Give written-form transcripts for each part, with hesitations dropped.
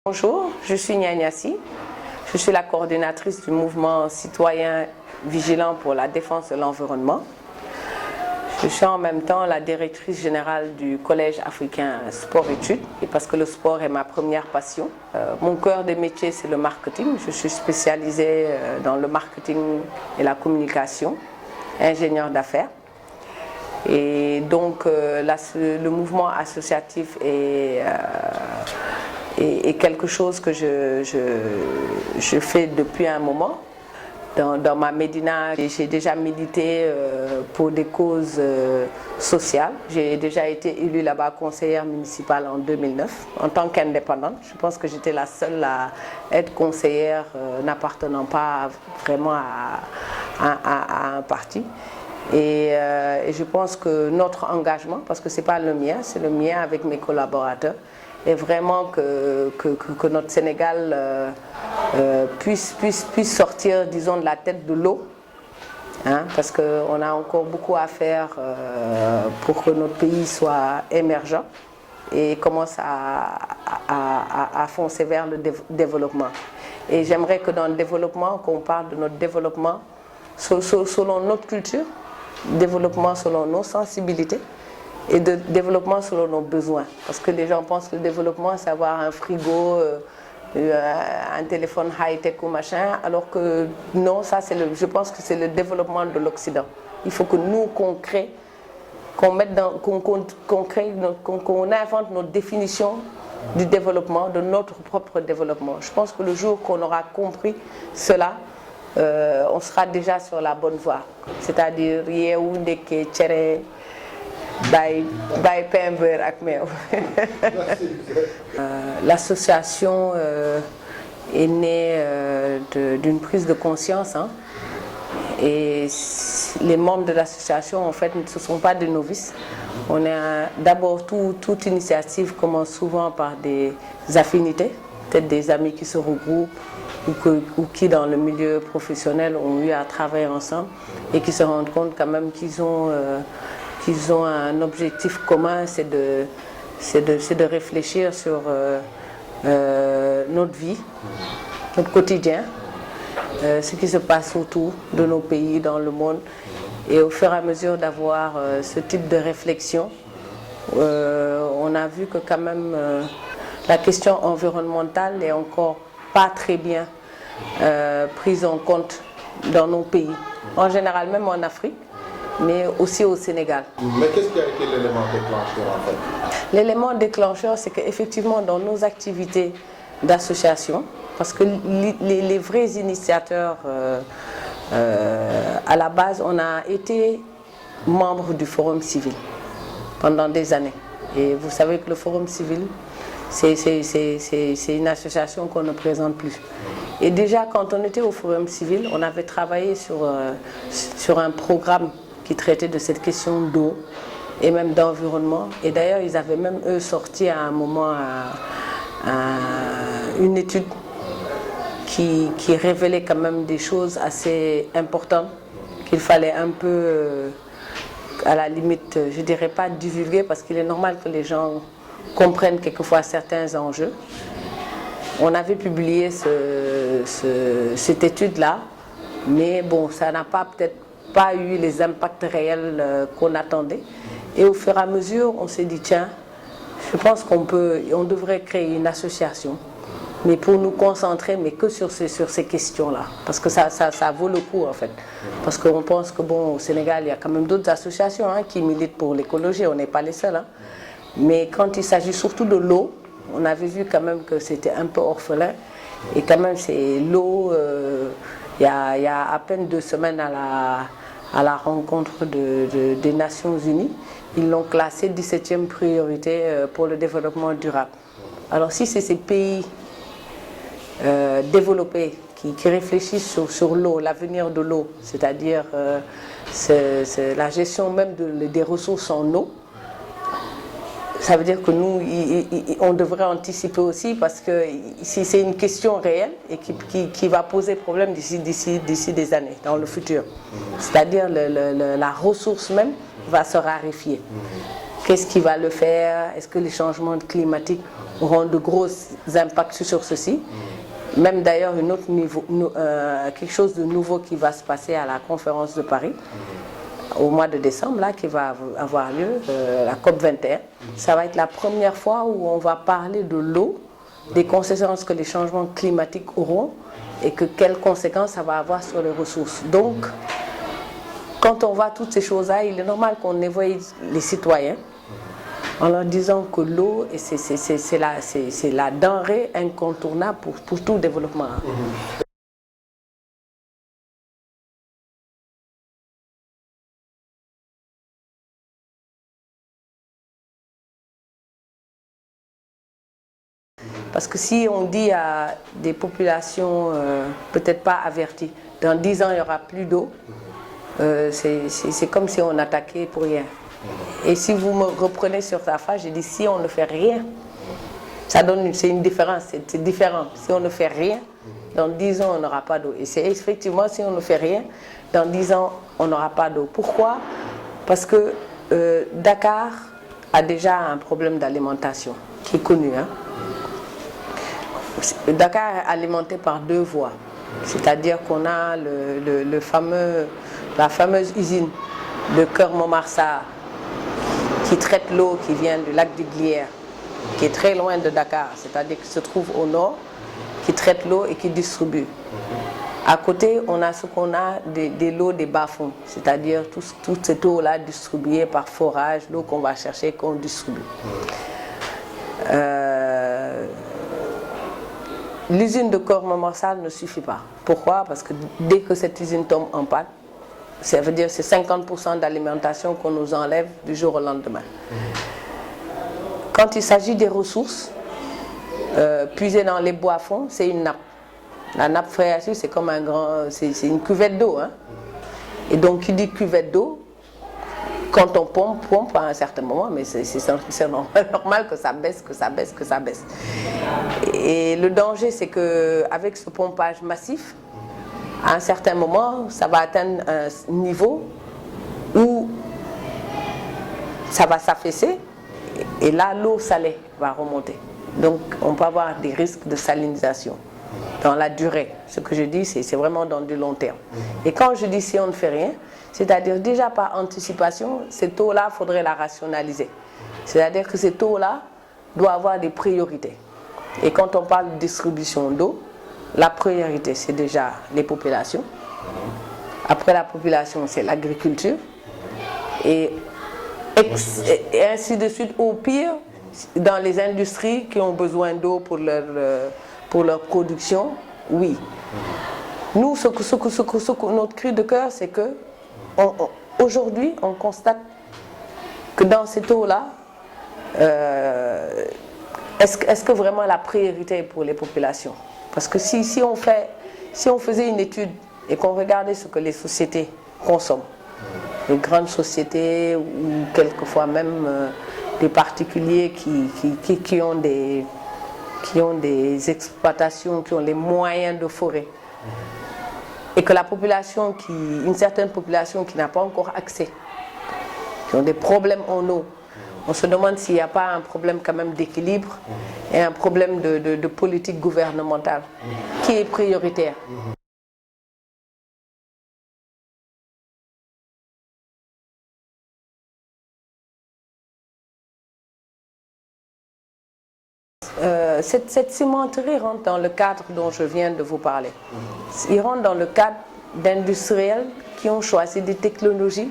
Bonjour, je suis Nianyasi. Je suis la coordinatrice du mouvement citoyen vigilant pour la défense de l'environnement. Je suis en même temps la directrice générale du Collège africain sport-études, et parce que le sport est ma première passion. Mon cœur de métier, c'est le marketing. Je suis spécialisée dans le marketing et la communication, ingénieure d'affaires. Et donc le mouvement associatif est quelque chose que je fais depuis un moment. Dans ma Médina, j'ai déjà milité pour des causes sociales. J'ai déjà été élue là-bas conseillère municipale en 2009 en tant qu'indépendante. Je pense que j'étais la seule à être conseillère n'appartenant pas vraiment à un parti. Et je pense que notre engagement, parce que ce n'est pas le mien, c'est le mien avec mes collaborateurs, est vraiment que notre Sénégal puisse sortir, disons, de la tête de l'eau, hein, parce qu'on a encore beaucoup à faire pour que notre pays soit émergent et commence à foncer vers le développement. Et j'aimerais que dans le développement, qu'on parle de notre développement selon notre culture, développement selon nos sensibilités et de développement selon nos besoins. Parce que les gens pensent que le développement, c'est avoir un frigo, un téléphone high-tech ou machin, alors que non, ça je pense que c'est le développement de l'Occident. Il faut que nous, qu'on crée, qu'on invente notre définition du développement, de notre propre développement. Je pense que le jour qu'on aura compris cela, on sera déjà sur la bonne voie. C'est-à-dire, l'association est née d'une prise de conscience, hein, et les membres de l'association, en fait, ce ne sont pas des novices. D'abord, toute initiative commence souvent par des affinités, peut-être des amis qui se regroupent ou qui dans le milieu professionnel ont eu à travailler ensemble et qui se rendent compte quand même qu'ils ont un objectif commun, c'est de réfléchir sur notre vie, notre quotidien, ce qui se passe autour de nos pays, dans le monde. Et au fur et à mesure d'avoir ce type de réflexion, on a vu que quand même la question environnementale n'est encore pas très bien prise en compte dans nos pays, en général même en Afrique, mais aussi au Sénégal. Mais qu'est-ce qui a été l'élément déclencheur en fait? L'élément déclencheur, c'est qu'effectivement dans nos activités d'association, parce que les vrais initiateurs, à la base, on a été membre du Forum civil pendant des années. Et vous savez que le Forum civil, c'est une association qu'on ne présente plus. Et déjà, quand on était au Forum civil, on avait travaillé sur un programme qui traitait de cette question d'eau et même d'environnement. Et d'ailleurs, ils avaient même, eux, sorti à un moment une étude qui révélait quand même des choses assez importantes qu'il fallait un peu, à la limite, je ne dirais pas divulguer, parce qu'il est normal que les gens comprennent quelquefois certains enjeux. On avait publié cette étude-là, mais bon, ça n'a peut-être pas eu les impacts réels qu'on attendait. Et au fur et à mesure, on s'est dit, tiens, je pense on devrait créer une association, mais pour nous concentrer, mais que sur ces questions-là. Parce que ça vaut le coup, en fait. Parce qu'on pense que, bon, au Sénégal, il y a quand même d'autres associations, hein, qui militent pour l'écologie, on n'est pas les seuls, hein. Mais quand il s'agit surtout de l'eau, on avait vu quand même que c'était un peu orphelin. Et quand même, c'est l'eau, il y a à peine 2 semaines à la rencontre des Nations Unies, ils l'ont classée 17e priorité pour le développement durable. Alors si c'est ces pays développés qui réfléchissent sur l'eau, l'avenir de l'eau, c'est-à-dire la gestion même des ressources en eau, ça veut dire que nous, on devrait anticiper aussi, parce que si c'est une question réelle et qui va poser problème d'ici des années, dans le futur. C'est-à-dire la ressource même va se raréfier. Qu'est-ce qui va le faire? Est-ce que les changements climatiques auront de gros impacts sur ceci? Même d'ailleurs, quelque chose de nouveau qui va se passer à la conférence de Paris au mois de décembre, là, qui va avoir lieu, la COP21. Ça va être la première fois où on va parler de l'eau, des conséquences que les changements climatiques auront et quelles conséquences ça va avoir sur les ressources. Donc, quand on voit toutes ces choses-là, il est normal qu'on éveille les citoyens en leur disant que l'eau, c'est la denrée incontournable pour tout développement. Parce que si on dit à des populations peut-être pas averties, dans 10 ans il n'y aura plus d'eau, c'est comme si on attaquait pour rien. Et si vous me reprenez sur sa phrase, j'ai dit si on ne fait rien, c'est une différence, c'est différent. Si on ne fait rien, dans 10 ans on n'aura pas d'eau. Et c'est effectivement si on ne fait rien, dans 10 ans on n'aura pas d'eau. Pourquoi? Parce que Dakar a déjà un problème d'alimentation qui est connu. Dakar est alimenté par 2 voies. C'est-à-dire qu'on a la fameuse usine de Keur Momar-Sarr qui traite l'eau qui vient du lac du Glière, qui est très loin de Dakar, c'est-à-dire qui se trouve au nord, qui traite l'eau et qui distribue. À côté, on a ce qu'on a des lots des bas-fonds, c'est-à-dire toute cette eau-là distribuée par forage, l'eau qu'on va chercher, qu'on distribue. L'usine de Keur Momar-Sarr ne suffit pas. Pourquoi? Parce que dès que cette usine tombe en panne, ça veut dire que c'est 50% d'alimentation qu'on nous enlève du jour au lendemain. Quand il s'agit des ressources, puiser dans les bois fonds, c'est une nappe. La nappe phréatique, c'est comme c'est une cuvette d'eau. Et donc, qui dit cuvette d'eau, quand on pompe à un certain moment, mais c'est normal que ça baisse, que ça baisse, que ça baisse. Et le danger, c'est qu'avec ce pompage massif, à un certain moment, ça va atteindre un niveau où ça va s'affaisser et là, l'eau salée va remonter. Donc, on peut avoir des risques de salinisation dans la durée. Ce que je dis, c'est vraiment dans du long terme. Et quand je dis si on ne fait rien, c'est-à-dire déjà par anticipation, cette eau-là, il faudrait la rationaliser. C'est-à-dire que cette eau-là doit avoir des priorités. Et quand on parle de distribution d'eau, la priorité, c'est déjà les populations. Après la population, c'est l'agriculture. Et ainsi de suite. Au pire, dans les industries qui ont besoin d'eau pour leur production, oui. Nous, notre cri de cœur, c'est que aujourd'hui, on constate que dans cette eau-là, est-ce que vraiment la priorité est pour les populations? Parce que si on faisait une étude et qu'on regardait ce que les sociétés consomment, les grandes sociétés ou quelquefois même des particuliers qui ont des exploitations, qui ont les moyens de forêt, et que la population, une certaine population qui n'a pas encore accès, qui ont des problèmes en eau, on se demande s'il n'y a pas un problème quand même d'équilibre et un problème de politique gouvernementale qui est prioritaire. Cette cimenterie rentre dans le cadre dont je viens de vous parler. Il rentre dans le cadre d'industriels qui ont choisi des technologies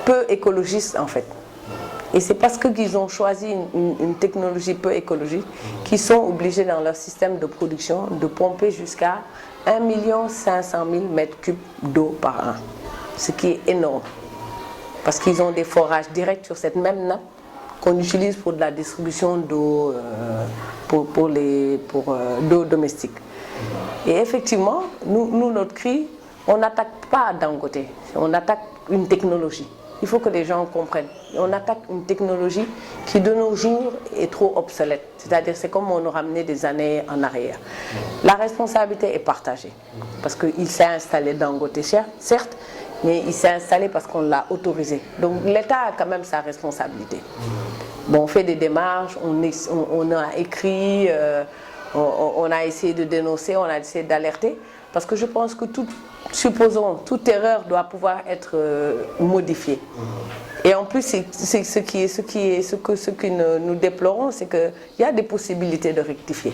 peu écologistes en fait. Et c'est parce qu'ils ont choisi une technologie peu écologique qu'ils sont obligés dans leur système de production de pomper jusqu'à 1 500 000 m3 d'eau par an. Ce qui est énorme. Parce qu'ils ont des forages directs sur cette même nappe qu'on utilise pour de la distribution d'eau d'eau domestique. Et effectivement, nous, notre cri, on n'attaque pas Dangote, on attaque une technologie. Il faut que les gens comprennent. On attaque une technologie qui de nos jours est trop obsolète. C'est-à-dire c'est comme on nous ramenait des années en arrière. La responsabilité est partagée. Parce qu'il s'est installé Dangote, certes, mais il s'est installé parce qu'on l'a autorisé. Donc l'État a quand même sa responsabilité. Bon, on fait des démarches, on a écrit, on a essayé de dénoncer, on a essayé d'alerter, parce que je pense que supposons, toute erreur doit pouvoir être modifiée. Et en plus, ce que nous déplorons, c'est qu'il y a des possibilités de rectifier.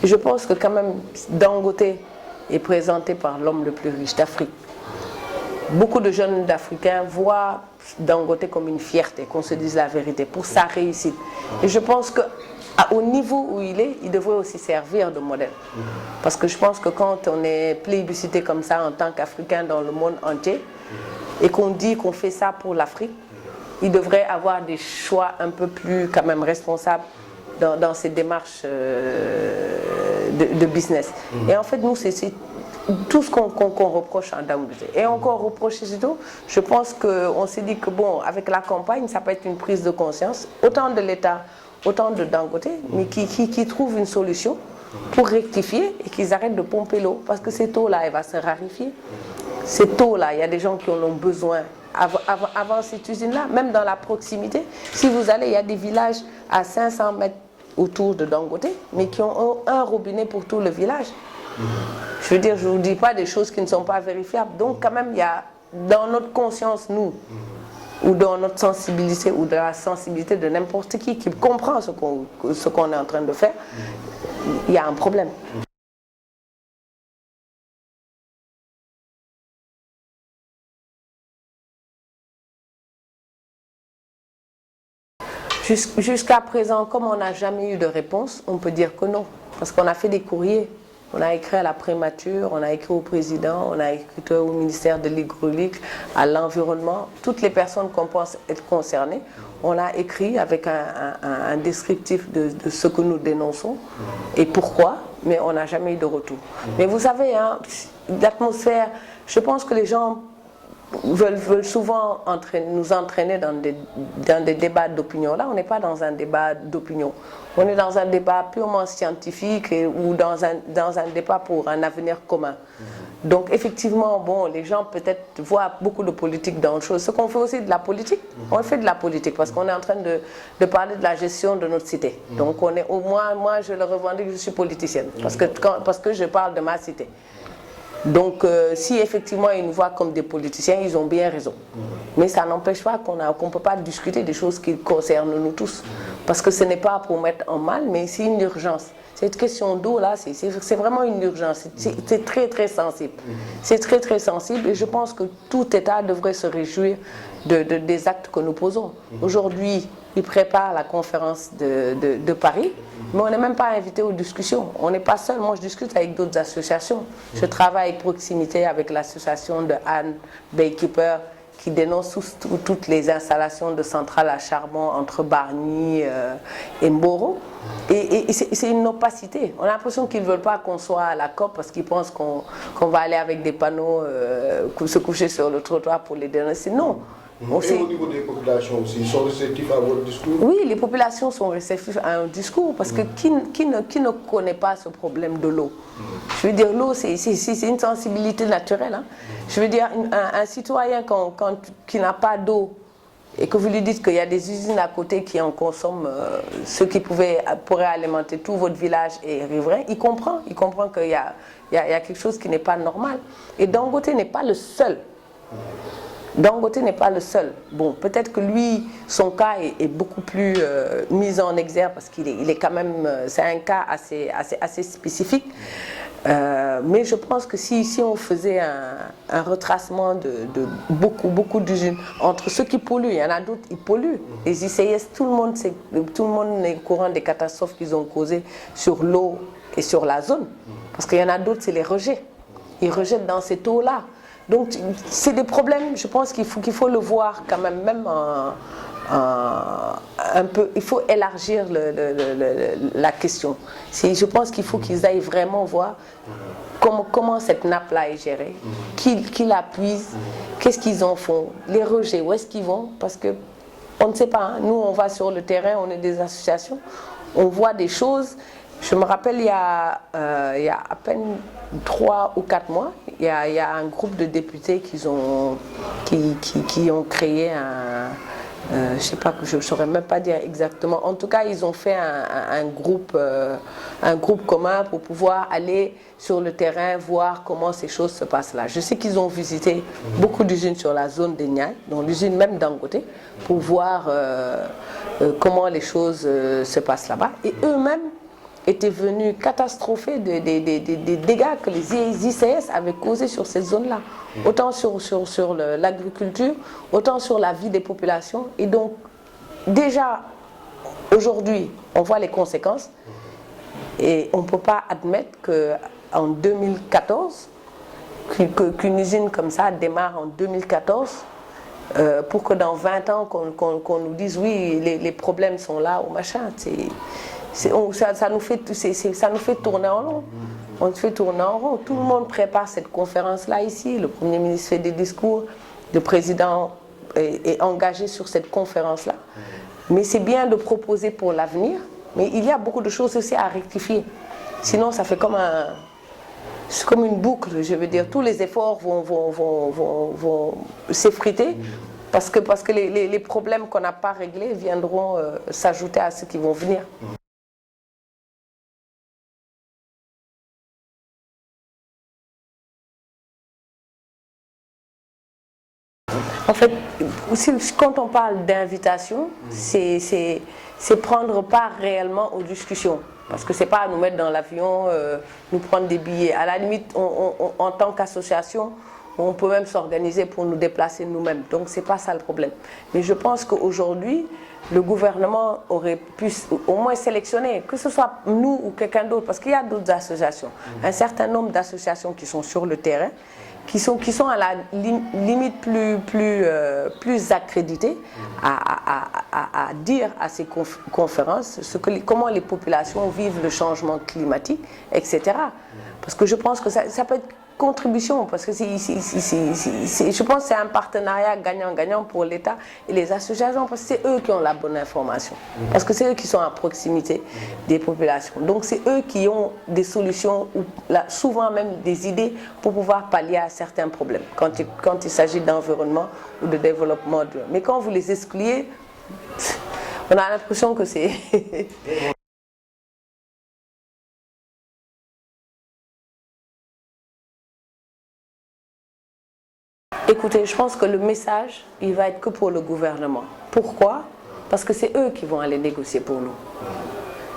Et je pense que quand même, Dangote est présenté par l'homme le plus riche d'Afrique. Beaucoup de jeunes d'Africains voient Dangote comme une fierté, qu'on se dise la vérité, pour sa réussite. Et je pense qu'au niveau où il est, il devrait aussi servir de modèle. Parce que je pense que quand on est plébiscité comme ça en tant qu'Africain dans le monde entier, et qu'on dit qu'on fait ça pour l'Afrique, il devrait avoir des choix un peu plus quand même responsables dans ses démarches de business. Et en fait, nous, c'est tout ce qu'on reproche à Dangote. Et encore reprocher surtout, je pense qu'on s'est dit que bon, avec la campagne, ça peut être une prise de conscience, autant de l'État, autant de Dangote, mais qui trouvent une solution pour rectifier et qu'ils arrêtent de pomper l'eau, parce que cette eau-là, elle va se raréfier. Cette eau-là, il y a des gens qui en ont besoin. Avant cette usine-là, même dans la proximité, si vous allez, il y a des villages à 500 mètres autour de Dangote, mais qui ont un robinet pour tout le village. Je veux dire, je ne vous dis pas des choses qui ne sont pas vérifiables. Donc quand même, il y a dans notre conscience, nous, ou dans notre sensibilité, ou dans la sensibilité de n'importe qui comprend ce qu'on est en train de faire, il y a un problème. Jusqu'à présent, comme on n'a jamais eu de réponse, on peut dire que non. Parce qu'on a fait des courriers. On a écrit à la primature, on a écrit au président, on a écrit au ministère de l'hydraulique, à l'environnement. Toutes les personnes qu'on pense être concernées, on a écrit avec un descriptif de ce que nous dénonçons et pourquoi, mais on n'a jamais eu de retour. Mais vous savez, hein, l'atmosphère, je pense que les gens veulent souvent nous entraîner dans des débats d'opinion. Là, on n'est pas dans un débat d'opinion. On est dans un débat purement scientifique ou dans un débat pour un avenir commun. Donc, effectivement, bon, les gens peut-être voient beaucoup de politique dans le chose. Ce qu'on fait aussi de la politique, on fait de la politique parce qu'on est en train de parler de la gestion de notre cité. Donc, au moins, moi, je le revendique, je suis politicienne parce que je parle de ma cité. Donc, si effectivement ils nous voient comme des politiciens, ils ont bien raison. Mais ça n'empêche pas qu'on ne peut pas discuter des choses qui concernent nous tous. Parce que ce n'est pas pour mettre en mal, mais c'est une urgence. Cette question d'eau, là, c'est vraiment une urgence. C'est très, très sensible. C'est très, très sensible et je pense que tout État devrait se réjouir des actes que nous posons. Aujourd'hui, ils préparent la conférence de Paris, mais on n'est même pas invité aux discussions. On n'est pas seul. Moi, je discute avec d'autres associations. Je travaille avec proximité avec l'association de Anne Baykeeper qui dénonce toutes les installations de centrales à charbon entre Bargny et Mboro. Et c'est une opacité. On a l'impression qu'ils ne veulent pas qu'on soit à la COP parce qu'ils pensent qu'on va aller avec des panneaux se coucher sur le trottoir pour les dénoncer. Non. Et au niveau des populations aussi, ils sont réceptifs à votre discours? Oui, les populations sont réceptives à un discours parce que qui ne connaît pas ce problème de l'eau? Je veux dire, l'eau, c'est une sensibilité naturelle. Hein. Je veux dire, un citoyen qui n'a pas d'eau et que vous lui dites qu'il y a des usines à côté qui en consomment ce qui pourrait alimenter tout votre village et riverain, il comprend qu'il y a quelque chose qui n'est pas normal. Et Dangote n'est pas le seul. Dangote n'est pas le seul. Bon, peut-être que lui, son cas est beaucoup plus mis en exergue parce qu'il est quand même, c'est un cas assez spécifique. Mais je pense que si on faisait un retracement de beaucoup d'usines, entre ceux qui polluent, il y en a d'autres qui polluent. Les ICS, tout le monde est au courant des catastrophes qu'ils ont causées sur l'eau et sur la zone. Parce qu'il y en a d'autres, c'est les rejets. Ils rejettent dans cette eau-là. Donc, c'est des problèmes, je pense qu'il faut le voir quand même un peu. Il faut élargir la question. Je pense qu'il faut qu'ils aillent vraiment voir comment cette nappe-là est gérée, qui la puise, qu'est-ce qu'ils en font, les rejets, où est-ce qu'ils vont, parce qu'on ne sait pas. Hein. Nous, on va sur le terrain, on est des associations, on voit des choses. Je me rappelle, il y a à peine 3 ou 4 mois, il y a un groupe de députés qui ont créé je ne sais pas, je ne saurais même pas dire exactement. En tout cas, ils ont fait un groupe commun pour pouvoir aller sur le terrain, voir comment ces choses se passent là. Je sais qu'ils ont visité beaucoup d'usines sur la zone des Niayes, dont l'usine même Dangote, pour voir comment les choses se passent là-bas. Et eux-mêmes étaient venus catastropher des dégâts que les ICS avaient causés sur cette zone-là. Autant sur l'agriculture, autant sur la vie des populations. Et donc, déjà, aujourd'hui, on voit les conséquences. Et on ne peut pas admettre qu'en 2014, qu'une usine comme ça démarre en 2014, pour que dans 20 ans, qu'on nous dise oui, les problèmes sont là ou machin. Ça nous fait tourner en rond. On se fait tourner en rond. Tout le monde prépare cette conférence-là ici. Le Premier ministre fait des discours. Le Président est engagé sur cette conférence-là. Mais c'est bien de proposer pour l'avenir. Mais il y a beaucoup de choses aussi à rectifier. Sinon, ça fait comme une boucle. Je veux dire, tous les efforts vont s'effriter. Parce que les problèmes qu'on n'a pas réglés viendront s'ajouter à ceux qui vont venir. En fait, quand on parle d'invitation, c'est prendre part réellement aux discussions. Parce que ce n'est pas nous mettre dans l'avion, nous prendre des billets. À la limite, en tant qu'association, on peut même s'organiser pour nous déplacer nous-mêmes. Donc, ce n'est pas ça le problème. Mais je pense qu'aujourd'hui, le gouvernement aurait pu au moins sélectionner, que ce soit nous ou quelqu'un d'autre, parce qu'il y a d'autres associations, un certain nombre d'associations qui sont sur le terrain, qui sont à la limite plus accréditées à dire à ces conférences comment les populations vivent le changement climatique, etc. Parce que je pense que ça peut être contribution, parce que je pense que c'est un partenariat gagnant-gagnant pour l'État et les associations, parce que c'est eux qui ont la bonne information, parce que c'est eux qui sont à proximité des populations. Donc c'est eux qui ont des solutions, ou souvent même des idées pour pouvoir pallier à certains problèmes, quand il s'agit d'environnement ou de développement. Mais quand vous les excluez, on a l'impression que c'est... Écoutez, je pense que le message, il va être que pour le gouvernement. Pourquoi? Parce que c'est eux qui vont aller négocier pour nous.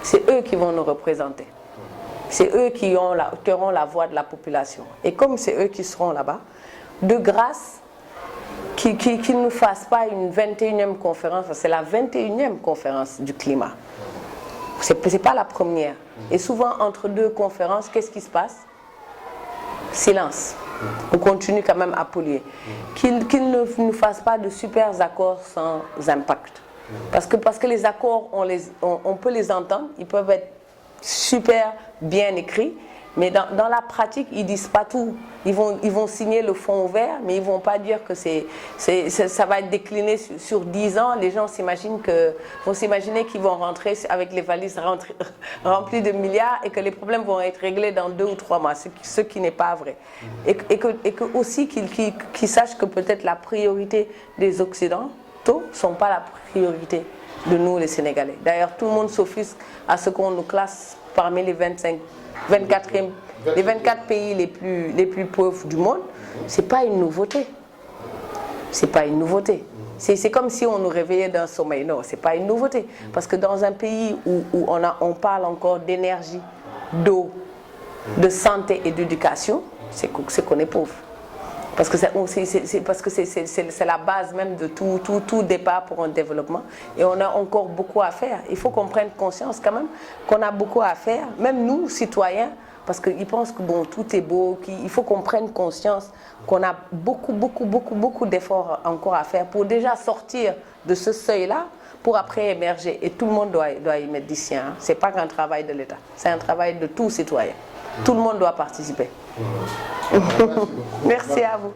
C'est eux qui vont nous représenter. C'est eux qui auront la voix de la population. Et comme c'est eux qui seront là-bas, de grâce, qu'ils ne nous fassent pas une 21e conférence, c'est la 21e conférence du climat. Ce n'est pas la première. Et souvent, entre deux conférences, qu'est-ce qui se passe? Silence. On continue quand même à polluer. Qu'ils ne nous fassent pas de super accords sans impact. Parce que les accords, on peut les entendre, ils peuvent être super bien écrits, mais dans la pratique, ils ne disent pas tout. Ils vont signer le fond vert, mais ils ne vont pas dire que ça va être décliné sur 10 ans. Les gens vont s'imaginer qu'ils vont rentrer avec les valises remplies de milliards et que les problèmes vont être réglés dans 2 ou 3 mois, ce qui n'est pas vrai. Et que aussi qu'ils sachent que peut-être la priorité des Occidentaux ne sont pas la priorité de nous, les Sénégalais. D'ailleurs, tout le monde s'offusque à ce qu'on nous classe parmi les 24 pays les plus pauvres du monde. Ce n'est pas une nouveauté. C'est pas une nouveauté. C'est comme si on nous réveillait d'un sommeil. Non, ce n'est pas une nouveauté. Parce que dans un pays où on parle encore d'énergie, d'eau, de santé et d'éducation, c'est qu'on est pauvre. Parce que c'est la base même de tout départ pour un développement. Et on a encore beaucoup à faire. Il faut qu'on prenne conscience quand même qu'on a beaucoup à faire, même nous, citoyens, parce qu'ils pensent que bon, tout est beau, qu'il faut qu'on prenne conscience qu'on a beaucoup d'efforts encore à faire pour déjà sortir de ce seuil-là, pour après émerger. Et tout le monde doit y mettre du sien. Ce n'est pas qu'un travail de l'État, c'est un travail de tout citoyen. Tout le monde doit participer. Merci à vous.